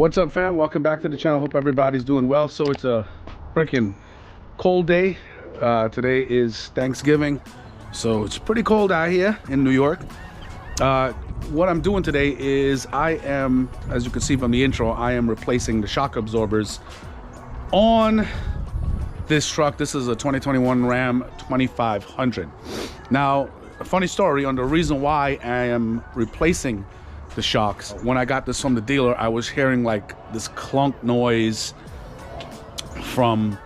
What's up, fam? Welcome back to the channel. Hope everybody's doing well. So it's a freaking cold day. Today is Thanksgiving, so it's pretty cold out here in New York. What I'm doing today is I am, as you can see from the intro, I am replacing the shock absorbers on this truck. This is a 2021 Ram 2500. Now, a funny story on the reason why I am replacing the shocks. When I got this from the dealer, I was hearing like this clunk noise from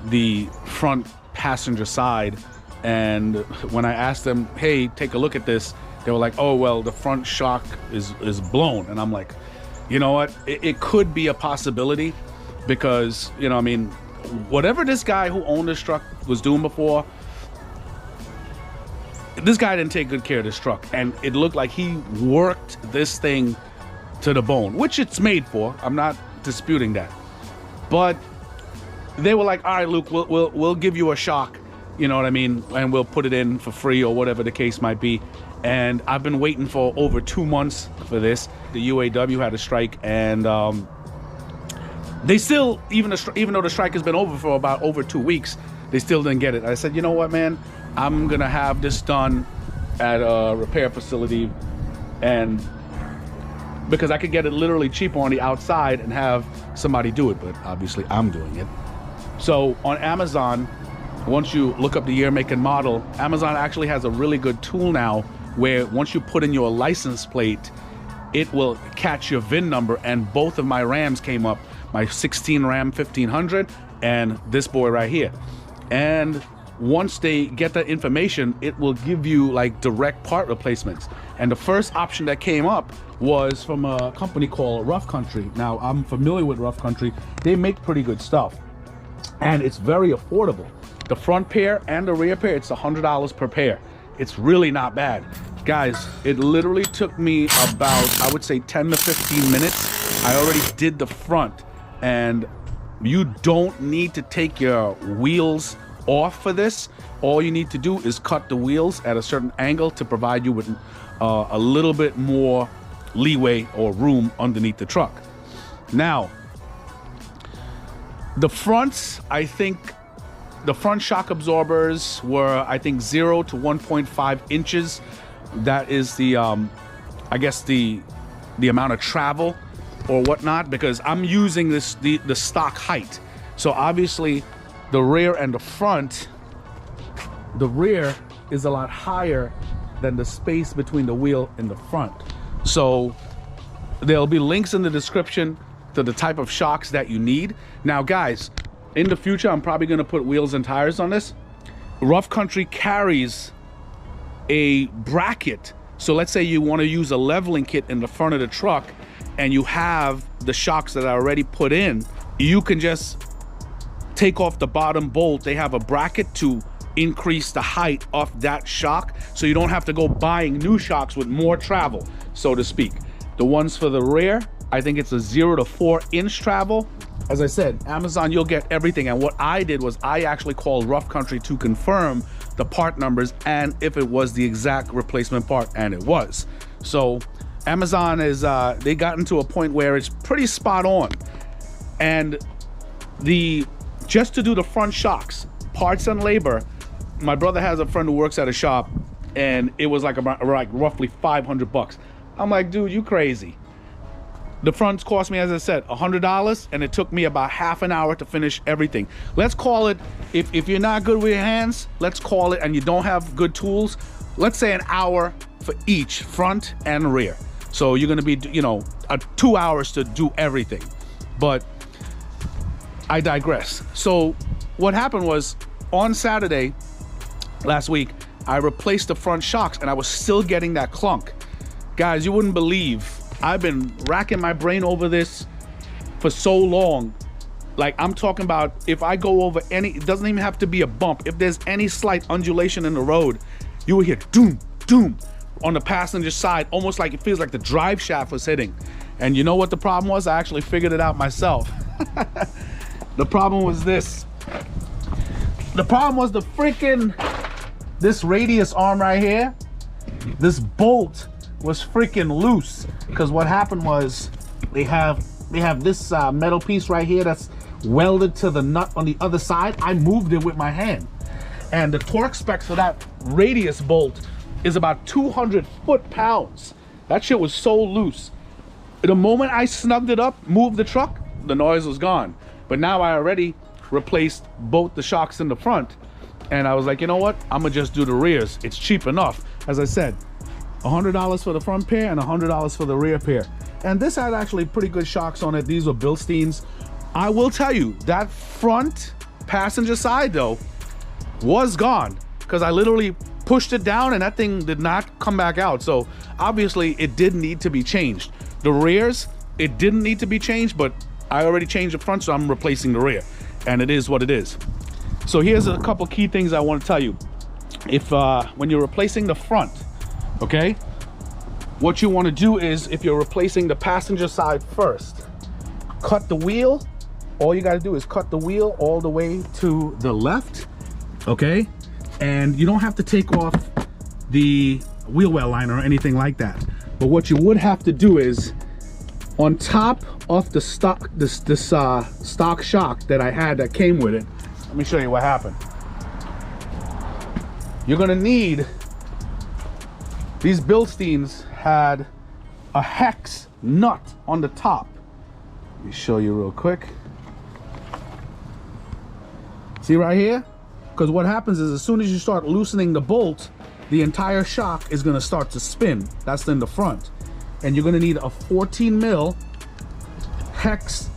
the front passenger side, and when I asked them, hey, take a look at this, they were like, oh well, the front shock is blown. And I'm like, you know what, it could be a possibility, because, you know, I mean, whatever this guy who owned this truck was doing before, this guy didn't take good care of this truck, and it looked like he worked this thing to the bone, which it's made for. I'm not disputing that, but they were like, all right, Luke, we'll give you a shock, you know what I mean, and we'll put it in for free or whatever the case might be. And I've been waiting for over 2 months for this. The UAW had a strike, and they still, even though the strike has been over for about over 2 weeks, they still didn't get it. I said, you know what, man, I'm gonna have this done at a repair facility, and because I could get it literally cheaper on the outside and have somebody do it, but obviously I'm doing it. So on Amazon, once you look up the year, make, and model, Amazon actually has a really good tool now where once you put in your license plate, it will catch your VIN number, and both of my Rams came up, my 16 Ram 1500 and this boy right here. And once they get that information, it will give you like direct part replacements. And the first option that came up was from a company called Rough Country. Now, I'm familiar with Rough Country. They make pretty good stuff, and it's very affordable. The front pair and the rear pair, it's $100 per pair. It's really not bad. Guys, it literally took me about, I would say, 10 to 15 minutes. I already did the front, and you don't need to take your wheels off for this. All you need to do is cut the wheels at a certain angle to provide you with a little bit more leeway or room underneath the truck. Now, the fronts, I think the front shock absorbers were, I think, 0 to 1.5 inches. That is the I guess the amount of travel or whatnot, because I'm using this the stock height. So obviously the rear and the front, the rear is a lot higher than the space between the wheel and the front. So there'll be links in the description to the type of shocks that you need. Now guys, in the future, I'm probably gonna put wheels and tires on this. Rough Country carries a bracket. So let's say you wanna use a leveling kit in the front of the truck and you have the shocks that are already put in, you can just take off the bottom bolt. They have a bracket to increase the height of that shock, so you don't have to go buying new shocks with more travel, so to speak. The ones for the rear, I think it's a 0 to 4 inch travel. As I said, Amazon, you'll get everything. And what I did was I actually called Rough Country to confirm the part numbers and if it was the exact replacement part, and it was. So Amazon is, they gotten to a point where it's pretty spot on. And just to do the front shocks, parts and labor, my brother has a friend who works at a shop, and it was like about roughly 500 bucks. I'm like, dude, you crazy. The fronts cost me, as I said, $100, and it took me about half an hour to finish everything. Let's call it, if you're not good with your hands, let's call it, and you don't have good tools, let's say an hour for each front and rear. So you're gonna be, you know, 2 hours to do everything. But I digress. So what happened was, on Saturday last week, I replaced the front shocks, and I was still getting that clunk. Guys, you wouldn't believe, I've been racking my brain over this for so long. Like, I'm talking about, if I go over any, it doesn't even have to be a bump. If there's any slight undulation in the road, you will hear doom, doom on the passenger side, almost like it feels like the drive shaft was hitting. And you know what the problem was? I actually figured it out myself. The problem was this. The problem was the freaking, this radius arm right here, this bolt was freaking loose. Because what happened was, they have they have this metal piece right here that's welded to the nut on the other side. I moved it with my hand. And the torque specs for that radius bolt is about 200 foot-pounds. That shit was so loose. The moment I snugged it up, moved the truck, the noise was gone. But now I already replaced both the shocks in the front. And I was like, you know what? I'm gonna just do the rears. It's cheap enough. As I said, $100 for the front pair and $100 for the rear pair. And this had actually pretty good shocks on it. These were Bilsteins. I will tell you, that front passenger side though was gone, because I literally pushed it down and that thing did not come back out. So obviously it did need to be changed. The rears, it didn't need to be changed, but I already changed the front, so I'm replacing the rear, and it is what it is. So here's a couple key things I want to tell you. If when you're replacing the front, okay, what you want to do is, if you're replacing the passenger side first, cut the wheel. All you got to do is cut the wheel all the way to the left, okay? And you don't have to take off the wheel well liner or anything like that. But what you would have to do is, on top of the stock, stock shock that I had that came with it, let me show you what happened. You're gonna need, these Bilsteins had a hex nut on the top. Let me show you real quick. See right here? Because what happens is, as soon as you start loosening the bolt, the entire shock is going to start to spin. That's in the front. And you're going to need a 14 mil hex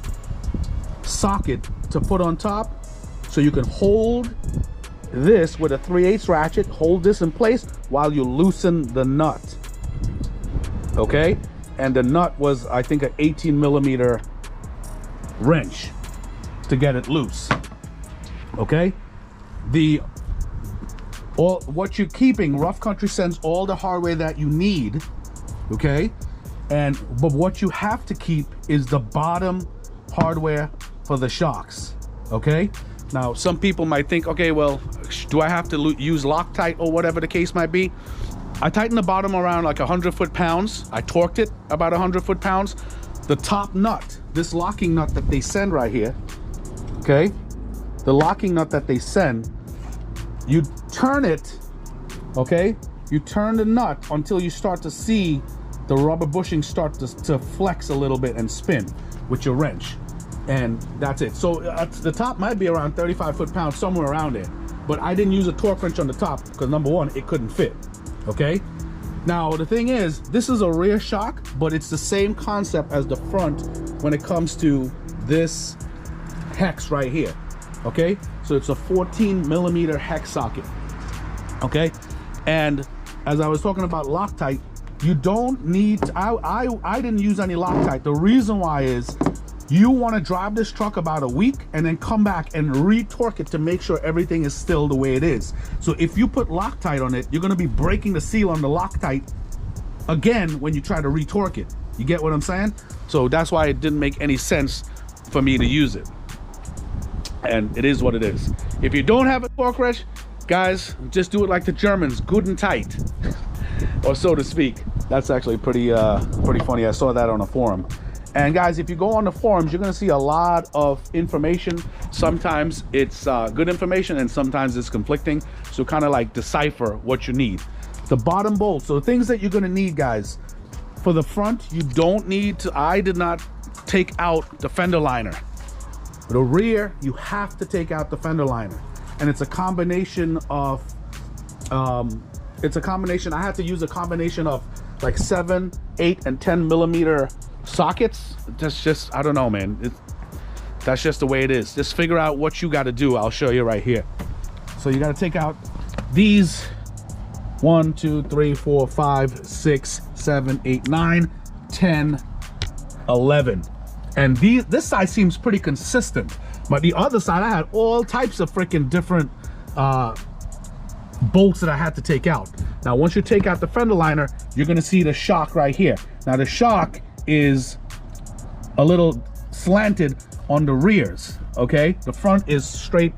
socket to put on top, so you can hold this with a 3/8 ratchet, hold this in place while you loosen the nut. Okay? And the nut was, I think, an 18 millimeter wrench to get it loose. Okay? What you're keeping, Rough Country sends all the hardware that you need, okay? But what you have to keep is the bottom hardware for the shocks, okay? Now, some people might think, okay, well, do I have to use Loctite or whatever the case might be? I tightened the bottom around like 100 foot-pounds. I torqued it about 100 foot-pounds. The top nut, this locking nut that they send right here, okay? The locking nut that they send, you turn it, okay? You turn the nut until you start to see the rubber bushing start to flex a little bit and spin with your wrench. And that's it. So the top might be around 35 foot-pounds, somewhere around there. But I didn't use a torque wrench on the top because, number one, it couldn't fit, okay? Now, the thing is, this is a rear shock, but it's the same concept as the front when it comes to this hex right here. Okay, so it's a 14 millimeter hex socket. Okay, and as I was talking about Loctite, you don't need to, I didn't use any Loctite. The reason why is, you want to drive this truck about a week and then come back and re-torque it to make sure everything is still the way it is. So if you put Loctite on it, you're going to be breaking the seal on the Loctite again when you try to re-torque it. You get what I'm saying? So that's why it didn't make any sense for me to use it. And it is what it is. If you don't have a torque wrench, guys, just do it like the Germans, good and tight, or so to speak. That's actually pretty funny. I saw that on a forum. And guys, if you go on the forums, you're gonna see a lot of information. Sometimes it's good information and sometimes it's conflicting. So kind of like decipher what you need. The bottom bolt, so things that you're gonna need, guys. For the front, you don't need to, I did not take out the fender liner. The rear, you have to take out the fender liner. And it's a combination of, I had to use a combination of like 7, 8, and 10 millimeter sockets. That's just, I don't know, man. That's just the way it is. Just figure out what you got to do. I'll show you right here. So you got to take out these 1, 2, 3, 4, 5, 6, 7, 8, 9, 10, 11. And this side seems pretty consistent, but the other side, I had all types of freaking different bolts that I had to take out. Now, once you take out the fender liner, you're gonna see the shock right here. Now, the shock is a little slanted on the rears, okay? The front is straight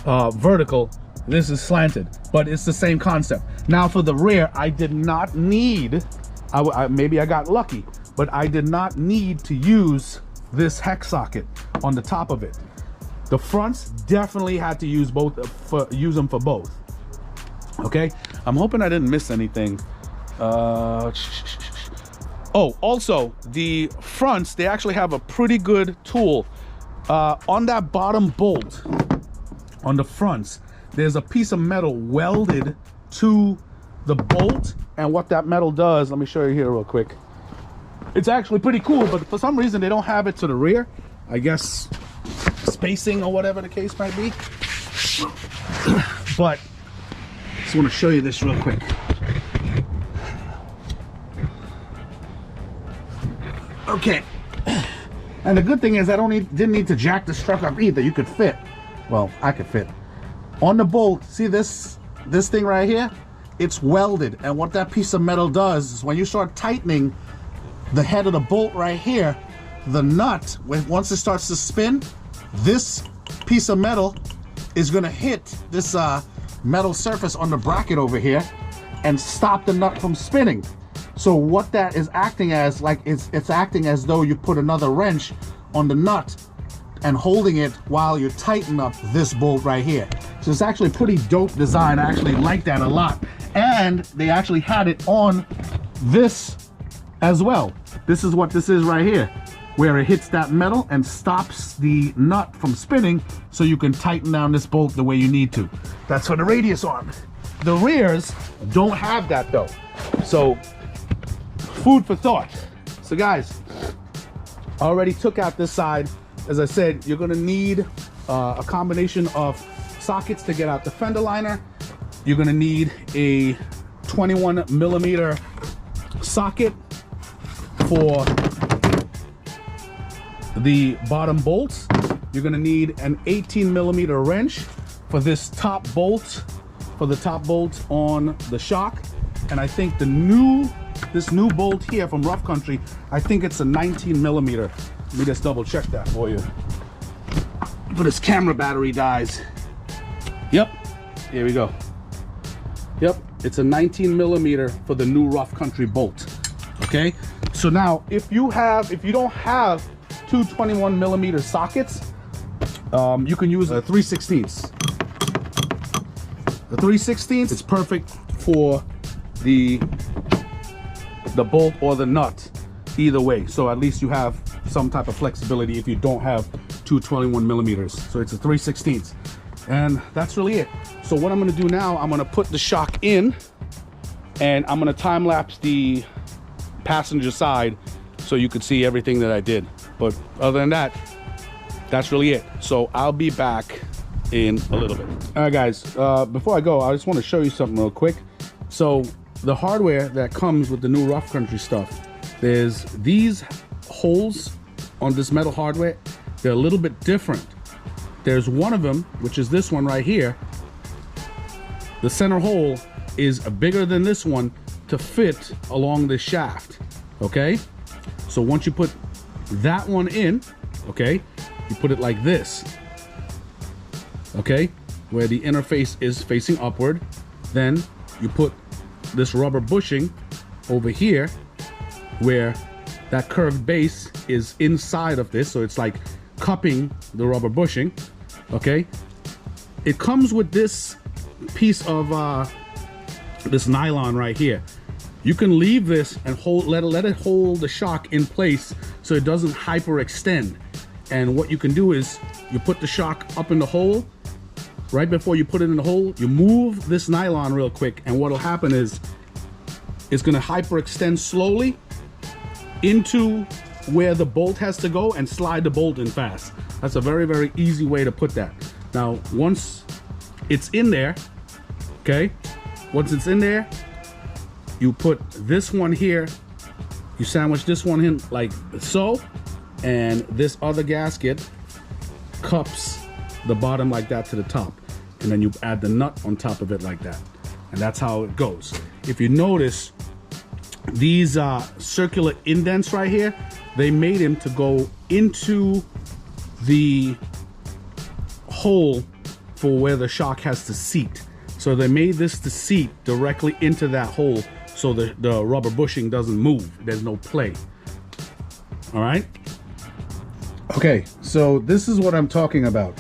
vertical. This is slanted, but it's the same concept. Now, for the rear, I did not need, maybe I got lucky, but I did not need to use this hex socket on the top of it. The fronts definitely had to use use them for both. Okay, I'm hoping I didn't miss anything. Oh, also the fronts, they actually have a pretty good tool on that bottom bolt. On the fronts, there's a piece of metal welded to the bolt, and what that metal does, let me show you here real quick. It's actually pretty cool, but for some reason they don't have it to the rear. I guess spacing or whatever the case might be. But I just want to show you this real quick. Okay, and the good thing is I didn't need to jack this truck up either. You could fit, well, I could fit on the bolt. See this thing right here? It's welded, and what that piece of metal does is when you start tightening the head of the bolt right here, the nut, once it starts to spin, this piece of metal is going to hit this metal surface on the bracket over here and stop the nut from spinning. So what that is acting as, like, it's acting as though you put another wrench on the nut and holding it while you tighten up this bolt right here. So it's actually a pretty dope design. I actually like that a lot. And they actually had it on this as well. This is what this is right here, where it hits that metal and stops the nut from spinning, so you can tighten down this bolt the way you need to. That's for the radius arm. The rears don't have that though. So food for thought. So guys, I already took out this side. As I said, you're gonna need a combination of sockets to get out the fender liner. You're gonna need a 21 millimeter socket for the bottom bolts. You're gonna need an 18 millimeter wrench for this top bolt, for the top bolt on the shock. And I think this new bolt here from Rough Country, I think it's a 19 millimeter. Let me just double check that for you. But this camera battery dies. Yep, here we go. Yep, it's a 19 millimeter for the new Rough Country bolt. Okay, so now if you don't have two 21 millimeter sockets, you can use a 3/16. The 3/16 is perfect for the bolt or the nut, either way. So at least you have some type of flexibility if you don't have two 21 millimeters. So it's a 3/16, and that's really it. So what I'm gonna do now, I'm gonna put the shock in, and I'm gonna time lapse the passenger side so you could see everything that I did. But other than that, that's really it. So I'll be back in a little bit. All right guys, before I go, I just want to show you something real quick. So the hardware that comes with the new Rough Country stuff, there's these holes on this metal hardware. They're a little bit different. There's one of them, which is this one right here. The center hole is bigger than this one to fit along this shaft. Okay, so once you put that one in, okay, you put it like this, okay, where the interface is facing upward. Then you put this rubber bushing over here where that curved base is inside of this, so it's like cupping the rubber bushing. Okay, it comes with this piece of this nylon right here. You can leave this and let it hold the shock in place so it doesn't hyperextend. And what you can do is you put the shock up in the hole. Right before you put it in the hole, you move this nylon real quick, and what'll happen is it's gonna hyperextend slowly into where the bolt has to go and slide the bolt in fast. That's a very, very easy way to put that. Now, once it's in there, okay, once it's in there, you put this one here, you sandwich this one in like so, and this other gasket cups the bottom like that to the top, and then you add the nut on top of it like that, and that's how it goes. If you notice, these circular indents right here, they made him to go into the hole for where the shock has to seat. So they made this to seat directly into that hole, so the rubber bushing doesn't move. There's no play. All right. Okay, so this is what I'm talking about.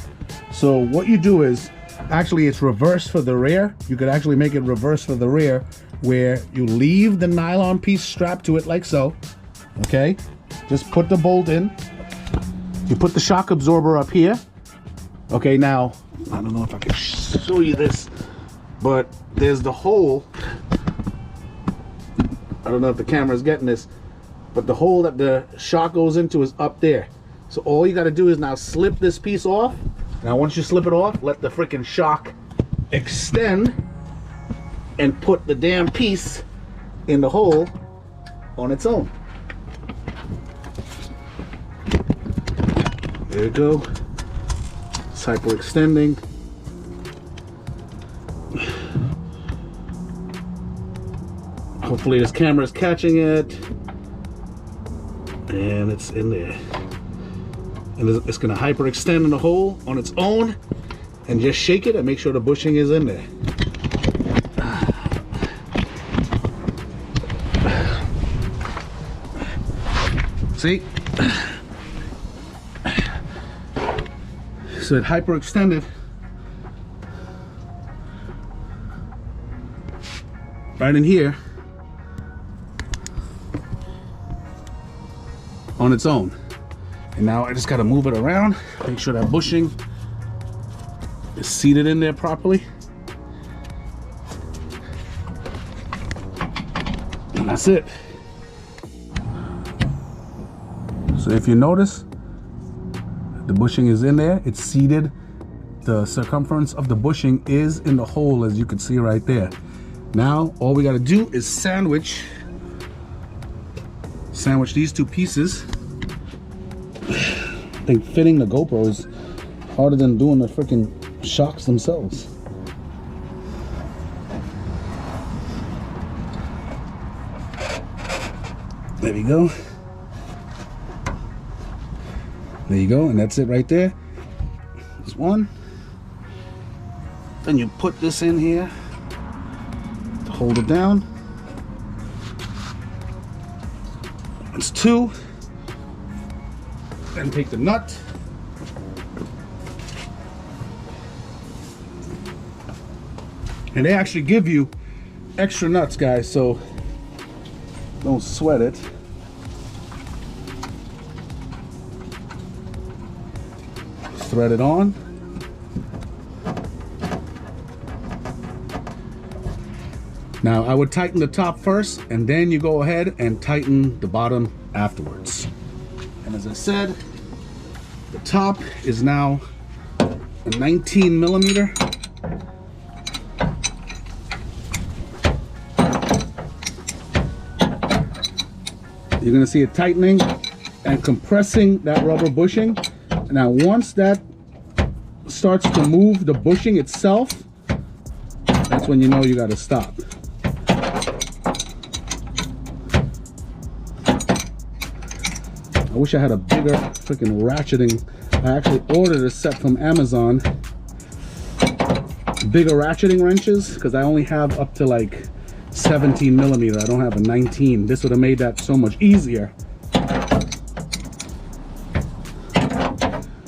So what you do is, actually it's reverse for the rear. You could actually make it reverse for the rear, where you leave the nylon piece strapped to it like so. Okay, just put the bolt in. You put the shock absorber up here. Okay, now, I don't know if I can show you this, but there's the hole. I don't know if the camera's getting this, but the hole that the shock goes into is up there. So all you gotta do is now slip this piece off. Now once you slip it off, let the freaking shock extend and put the damn piece in the hole on its own. There you go. It's hyperextending. Hopefully this camera is catching it. And it's in there. And it's gonna hyperextend in the hole on its own, and just shake it and make sure the bushing is in there. See? So it hyperextended right in here on its own. And now I just gotta move it around, make sure that bushing is seated in there properly. And that's it. So if you notice, the bushing is in there, it's seated. The circumference of the bushing is in the hole, as you can see right there. Now, all we gotta do is sandwich these two pieces. I think fitting the GoPro is harder than doing the freaking shocks themselves. There you go. There you go, and that's it right there. There's one. Then you put this in here to hold it down. It's two. Then take the nut. And they actually give you extra nuts, guys, so don't sweat it. Thread it on. Now I would tighten the top first, and then you go ahead and tighten the bottom afterwards. And as I said, the top is now a 19 millimeter. You're gonna see it tightening and compressing that rubber bushing. Now once that starts to move the bushing itself, that's when you know you gotta stop. I wish I had a bigger freaking ratcheting. I actually ordered a set from Amazon. Bigger ratcheting wrenches, because I only have up to like 17 millimeter. I don't have a 19. This would have made that so much easier.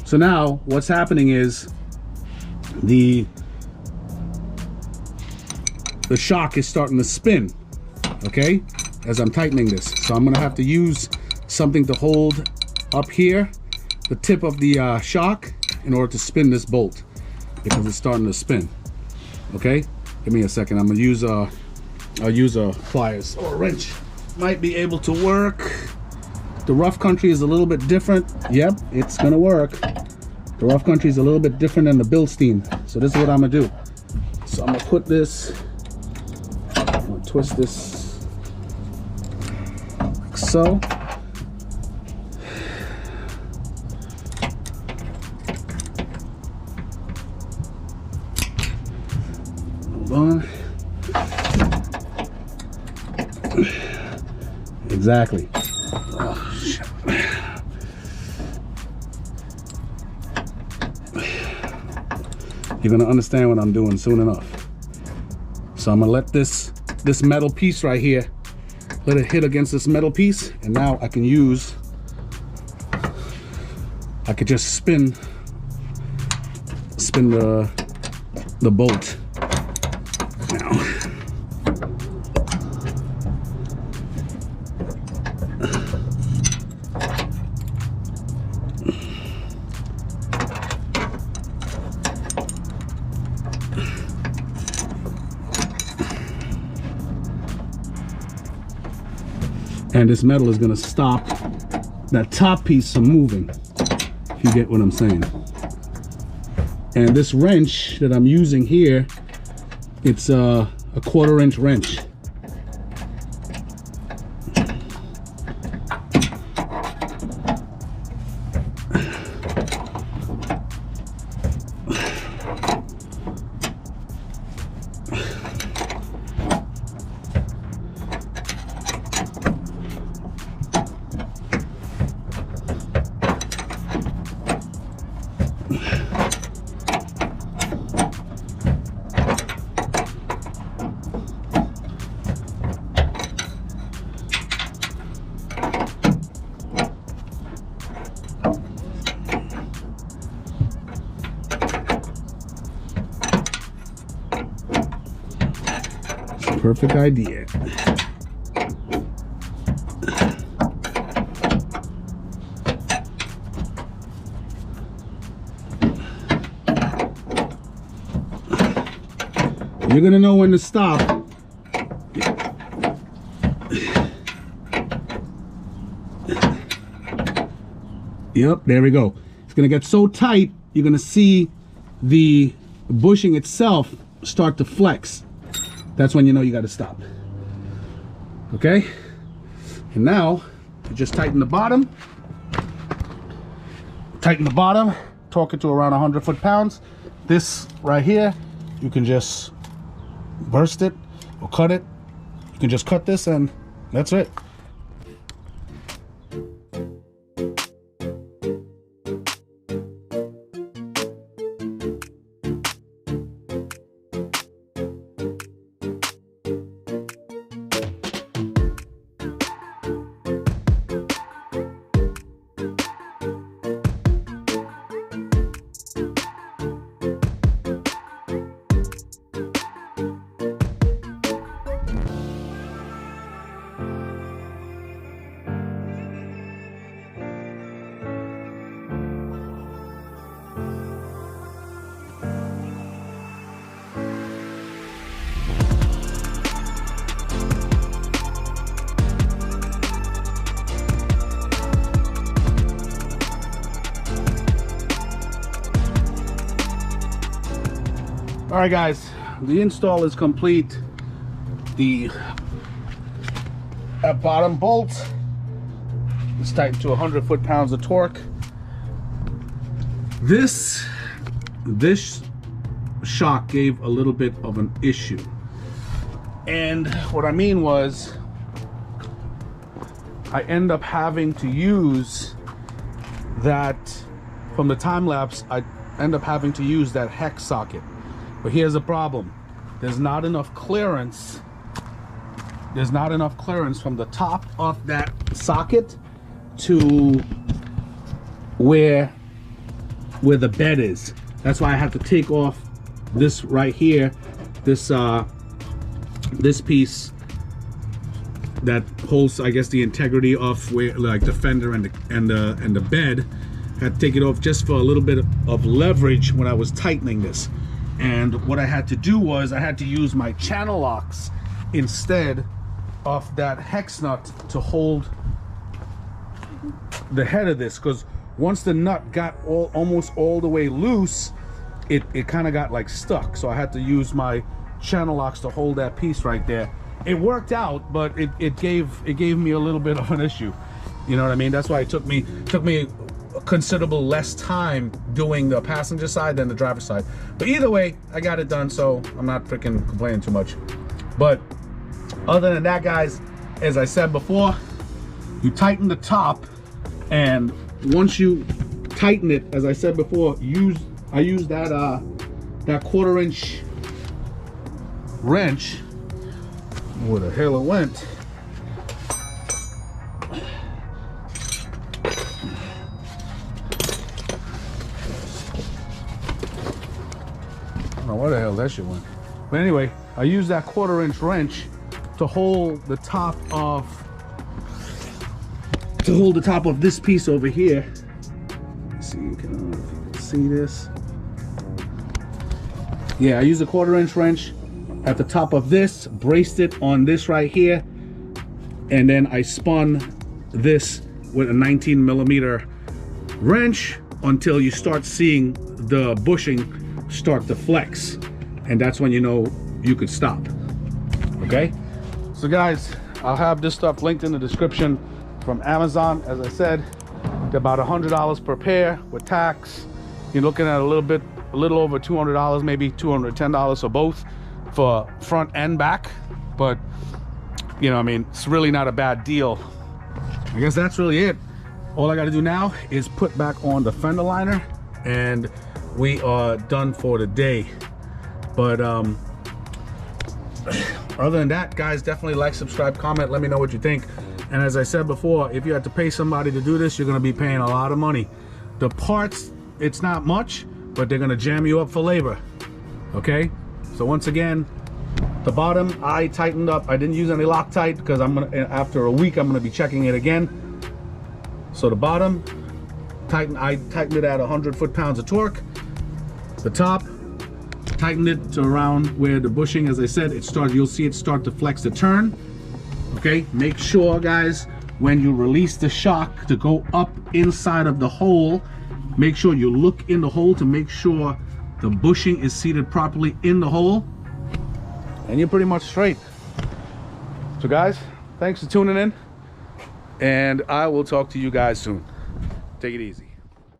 So now what's happening is the shock is starting to spin, okay, as I'm tightening this. So I'm gonna have to use something to hold up here the tip of the shock in order to spin this bolt, because it's starting to spin. Okay, give me a second. I'm gonna use I'll use a pliers or a wrench. Might be able to work. The rough country is a little bit different. Yep, it's gonna work. The rough country is a little bit different than the Bilstein. So this is what I'm gonna do. So I'm gonna put this, I'm gonna twist this like so. Hold on. Exactly. Oh, shit. You're gonna understand what I'm doing soon enough. So I'm gonna let this metal piece right here, let it hit against this metal piece, and now I can use I could just spin the bolt now. And this metal is going to stop that top piece from moving, if you get what I'm saying. And this wrench that I'm using here, it's a 1/4 inch wrench. Perfect idea. You're gonna know when to stop. Yep, there we go. It's gonna get so tight, you're gonna see the bushing itself start to flex. That's when you know you got to stop. Okay? And now, you just tighten the bottom. Tighten the bottom, torque it to around 100 foot-pounds. This right here, you can just burst it or cut it. You can just cut this and that's it. All right, guys, the install is complete. The bottom bolt is tightened to 100 foot-pounds of torque. This shock gave a little bit of an issue. And what I mean was, I end up having to use that, from the time lapse, I end up having to use that hex socket. But here's the problem. There's not enough clearance. There's not enough clearance from the top of that socket to where the bed is. That's why I have to take off this right here, this piece that holds, I guess, the integrity of where, like, the fender and the bed. I had to take it off just for a little bit of leverage when I was tightening this. And what I had to do was I had to use my channel locks instead of that hex nut to hold the head of this, because once the nut got almost all the way loose, it kind of got like stuck. So I had to use my channel locks to hold that piece right there. It worked out, but it gave me a little bit of an issue. You know what I mean? That's why it took me considerable less time doing the passenger side than the driver's side. But either way, I got it done, so I'm not freaking complaining too much. But other than that, guys, as I said before, you tighten the top, and once you tighten it, as I said before, I use that 1/4 inch wrench. Where the hell it went? know where the hell that shit went. But anyway, I use that 1/4-inch wrench to hold the top of this piece over here. Let's see, if you can see this. Yeah, I use a 1/4-inch wrench at the top of this, braced it on this right here, and then I spun this with a 19mm wrench until you start seeing the bushing start to flex, and that's when you know you could stop. Okay, so guys, I'll have this stuff linked in the description from Amazon. As I said, they're about $100 per pair with tax. You're looking at a little over $200, maybe $210 for both, for front and back. But you know, I mean, it's really not a bad deal. I guess that's really it. All I got to do now is put back on the fender liner, and we are done for the day. But other than that, guys, definitely like, subscribe, comment, let me know what you think. And as I said before, if you had to pay somebody to do this, you're going to be paying a lot of money. The parts, it's not much, but they're going to jam you up for labor. Okay, so once again, the bottom I tightened up. I didn't use any Loctite because after a week I'm going to be checking it again. So the bottom, I tightened it at 100 foot-pounds of torque. The top, tightened it to around where the bushing, as I said, you'll see it start to flex to turn. Okay, make sure, guys, when you release the shock to go up inside of the hole, make sure you look in the hole to make sure the bushing is seated properly in the hole, and you're pretty much straight. So guys, thanks for tuning in, and I will talk to you guys soon. Take it easy.